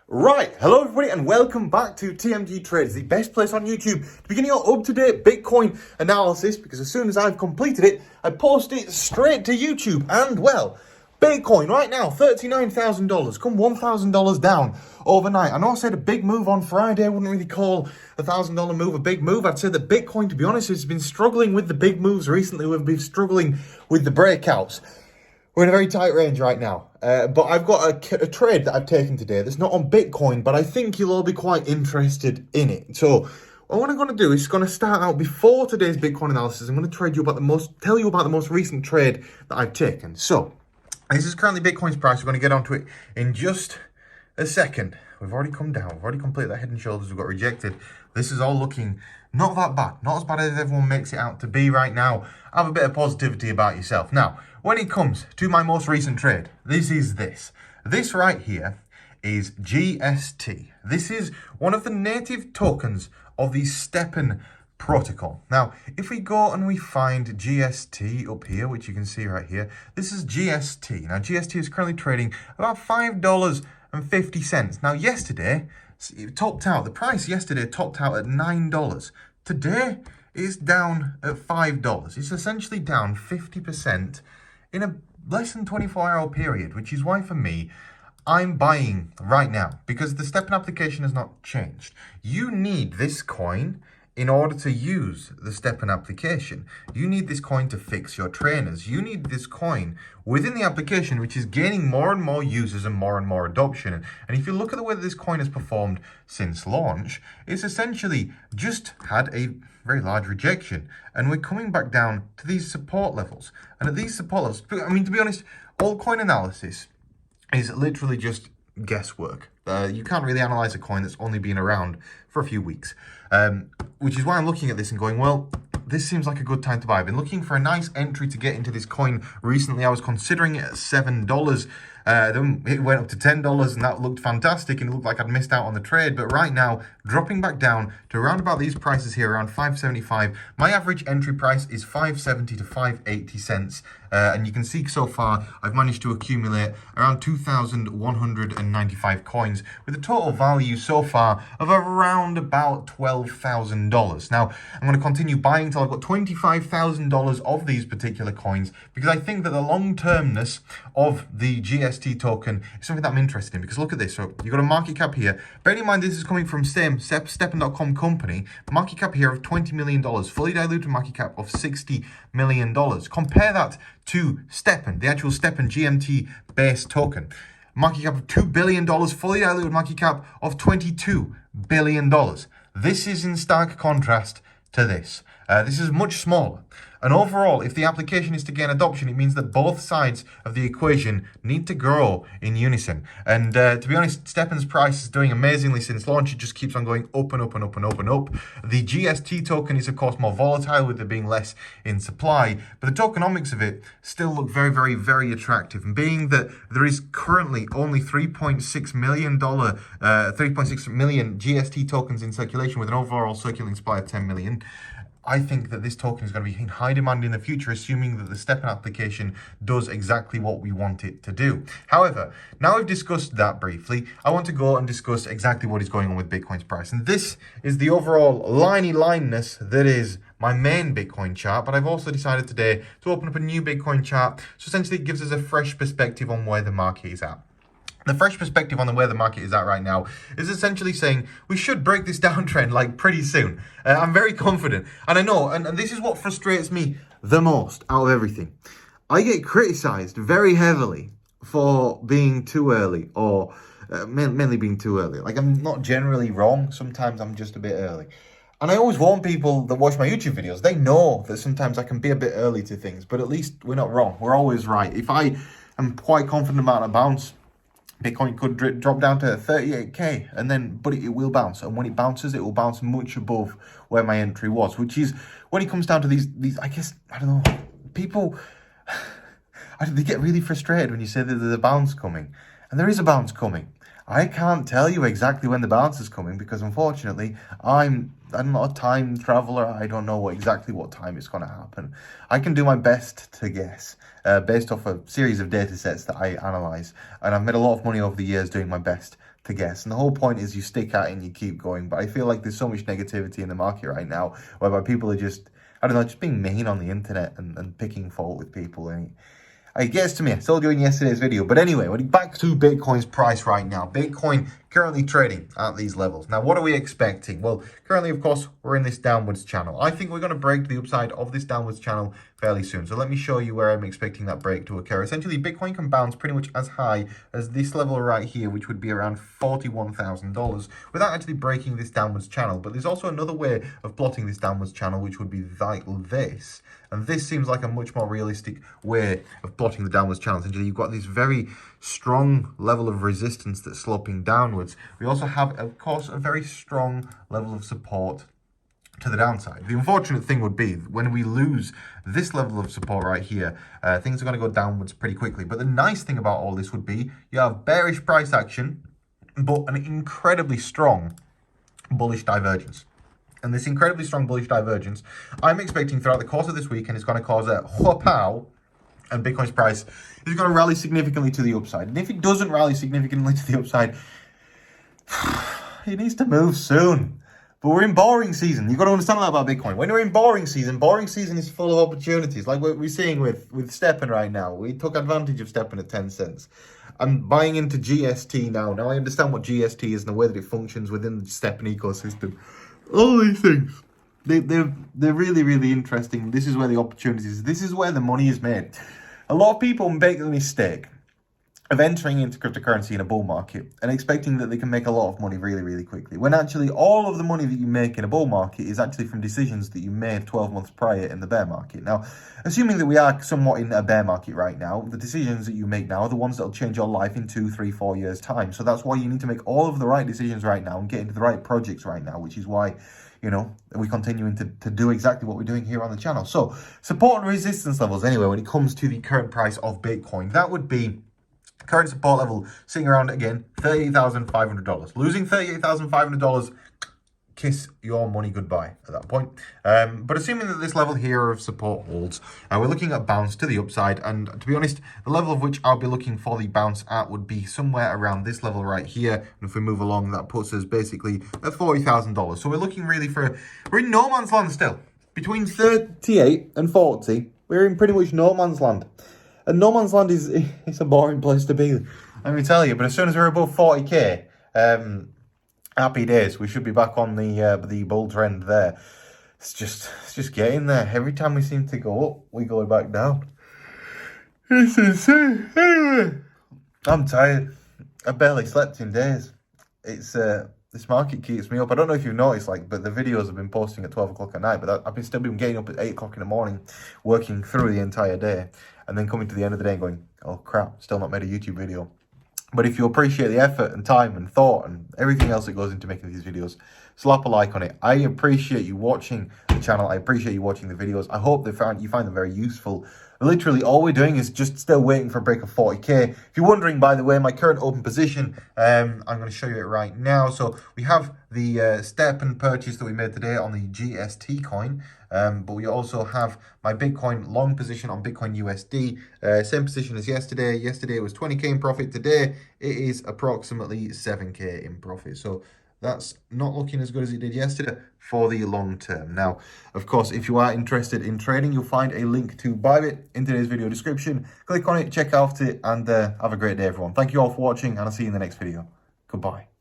Right, hello everybody and welcome back to TMG Trades, the best place on YouTube to begin your up-to-date Bitcoin analysis, because as soon as I've completed it, I post it straight to YouTube. And well, Bitcoin right now, $39,000, come $1,000 down overnight. I know I said a big move on Friday. I wouldn't really call a $1,000 move a big move. I'd say that Bitcoin, to be honest, has been struggling with the big moves recently. We've been struggling with the breakouts. We're in a very tight range right now, but I've got a trade that I've taken today that's not on Bitcoin, but I think you'll all be quite interested in it. So what I'm going to do is going to start out before today's Bitcoin analysis. I'm going to tell you about the most recent trade that I've taken. So this is currently Bitcoin's price. We're going to get onto it in just a second. We've already come down. We've already completed that head and shoulders. We've got rejected. This is all looking not that bad. Not as bad as everyone makes it out to be right now. Have a bit of positivity about yourself. Now, when it comes to my most recent trade, this is this. This right here is GST. This is one of the native tokens of the Steppen protocol. Now, if we go and we find GST up here, which you can see right here, this is GST. Now, GST is currently trading about $5.50. Now, yesterday, it topped out. The price yesterday topped out at $9. Today, it's down at $5. It's essentially down 50% in a less than 24-hour period, which is why, for me, I'm buying right now, because the Steppen application has not changed. You need this coin in order to use the Steppen application. You need this coin to fix your trainers. You need this coin within the application, which is gaining more and more users and more adoption. And if you look at the way that this coin has performed since launch, it's essentially just had a very large rejection. And we're coming back down to these support levels. And at these support levels, I mean, to be honest, altcoin analysis is literally just guesswork. You can't really analyze a coin that's only been around for a few weeks, which is why I'm looking at this and going, well, this seems like a good time to buy. I've been looking for a nice entry to get into this coin recently. I was considering it at $7. Then it went up to $10 and that looked fantastic and it looked like I'd missed out on the trade. But right now, dropping back down to around about these prices here, around $5.75. My average entry price is $5.70 to $5.80. And you can see so far, I've managed to accumulate around 2,195 coins with a total value so far of around about $12,000. Now, I'm going to continue buying until I've got $25,000 of these particular coins, because I think that the long-termness of the GST token is something that I'm interested in. Because look at this. So you've got a market cap here. Bearing in mind, this is coming from Steppen.com company. Market cap here of $20 million. Fully diluted market cap of $60 million. Compare that to Steppen, the actual Steppen GMT-based token. Market cap of $2 billion, fully diluted market cap of $22 billion. This is in stark contrast to this. This is much smaller. And overall, if the application is to gain adoption, it means that both sides of the equation need to grow in unison. And to be honest, Steppen's price is doing amazingly since launch. It just keeps on going up and up and up and up and up. The GST token is, of course, more volatile with there being less in supply. But the tokenomics of it still look very attractive. And being that there is currently only $3.6 million GST tokens in circulation with an overall circulating supply of 10 million, I think that this token is going to be in high demand in the future, assuming that the Steppen application does exactly what we want it to do. However, now we've discussed that briefly, I want to go and discuss exactly what is going on with Bitcoin's price. And this is the overall liney-lineness that is my main Bitcoin chart, but I've also decided today to open up a new Bitcoin chart. So essentially it gives us a fresh perspective on where the market is at. The fresh perspective on where the market is at right now is essentially saying we should break this downtrend like pretty soon. I'm very confident. And I know, and this is what frustrates me the most out of everything. I get criticized very heavily for being too early, or mainly being too early. Like, I'm not generally wrong. Sometimes I'm just a bit early. And I always warn people that watch my YouTube videos. They know that sometimes I can be a bit early to things, but at least we're not wrong. We're always right. If I am quite confident about a bounce, Bitcoin could drop down to 38k, but it will bounce. And when it bounces, it will bounce much above where my entry was, which is when it comes down to these, I guess, I don't know, people, they get really frustrated when you say that there's a bounce coming. And there is a bounce coming. I can't tell you exactly when the bounce is coming because, unfortunately, I'm not a time traveler. I don't know exactly what time it's going to happen. I can do my best to guess based off a series of data sets that I analyze. And I've made a lot of money over the years doing my best to guess. And the whole point is you stick at it and you keep going. But I feel like there's so much negativity in the market right now, whereby people are just, I don't know, just being mean on the internet and picking fault with people. And it gets to me. I told you in yesterday's video. But anyway, back to Bitcoin's price right now. Bitcoin currently trading at these levels. Now, what are we expecting? Well, currently, of course, we're in this downwards channel. I think we're going to break the upside of this downwards channel fairly soon. So let me show you where I'm expecting that break to occur. Essentially, Bitcoin can bounce pretty much as high as this level right here, which would be around $41,000, without actually breaking this downwards channel. But there's also another way of plotting this downwards channel, which would be like this. And this seems like a much more realistic way of plotting the downwards channel. Essentially, you've got this very strong level of resistance that's sloping downwards. We also have, of course, a very strong level of support to the downside. The unfortunate thing would be when we lose this level of support right here, things are going to go downwards pretty quickly. But the nice thing about all this would be you have bearish price action, but an incredibly strong bullish divergence. And this incredibly strong bullish divergence, I'm expecting throughout the course of this week, and it's going to cause a whoop-ow, and Bitcoin's price is going to rally significantly to the upside. And if it doesn't rally significantly to the upside, it needs to move soon. But we're in boring season. You've got to understand that about Bitcoin. When we're in boring season is full of opportunities. Like what we're seeing with Steppen right now. We took advantage of Steppen at 10 cents. I'm buying into GST now. Now I understand what GST is and the way that it functions within the Steppen ecosystem. All these things, they're really, really interesting. This is where the opportunities, this is where the money is made. A lot of people make the mistake of entering into cryptocurrency in a bull market and expecting that they can make a lot of money really, really quickly. When actually all of the money that you make in a bull market is actually from decisions that you made 12 months prior in the bear market. Now, assuming that we are somewhat in a bear market right now, the decisions that you make now are the ones that will change your life in 2, 3, 4 years' time. So that's why you need to make all of the right decisions right now and get into the right projects right now, which is why, you know, we're continuing to do exactly what we're doing here on the channel. So support and resistance levels, anyway, when it comes to the current price of Bitcoin, that would be current support level sitting around, again, $38,500. Losing $38,500, kiss your money goodbye at that point. But assuming that this level here of support holds, we're looking at bounce to the upside. And to be honest, the level of which I'll be looking for the bounce at would be somewhere around this level right here. And if we move along, that puts us basically at $40,000. So we're looking really we're in no man's land still. Between 38 and 40, we're in pretty much no man's land. And no man's land it's a boring place to be, let me tell you. But as soon as we're above 40k, happy days. We should be back on the bull trend there. It's just getting there. Every time we seem to go up, we go back down. It's insane. Anyway, I'm tired. I barely slept in days. It's this market keeps me up. I don't know if you've noticed, but the videos I've been posting at 12 o'clock at night, but I've still been getting up at 8 o'clock in the morning, working through the entire day, and then coming to the end of the day and going, oh crap, still not made a YouTube video. But if you appreciate the effort and time and thought and everything else that goes into making these videos, slap a like on it. I appreciate you watching the channel. I appreciate you watching the videos. I hope you find them very useful. Literally, all we're doing is just still waiting for a break of 40k. If you're wondering, by the way, my current open position, I'm going to show you it right now. So we have the step and purchase that we made today on the GST coin. But we also have my Bitcoin long position on Bitcoin USD. Same position as yesterday. Yesterday it was 20k in profit. Today it is approximately 7k in profit. So that's not looking as good as it did yesterday for the long term. Now, of course, if you are interested in trading, you'll find a link to bybit in today's video description. Click on it, check out it, and have a great day, everyone. Thank you all for watching, and I'll see you in the next video. Goodbye.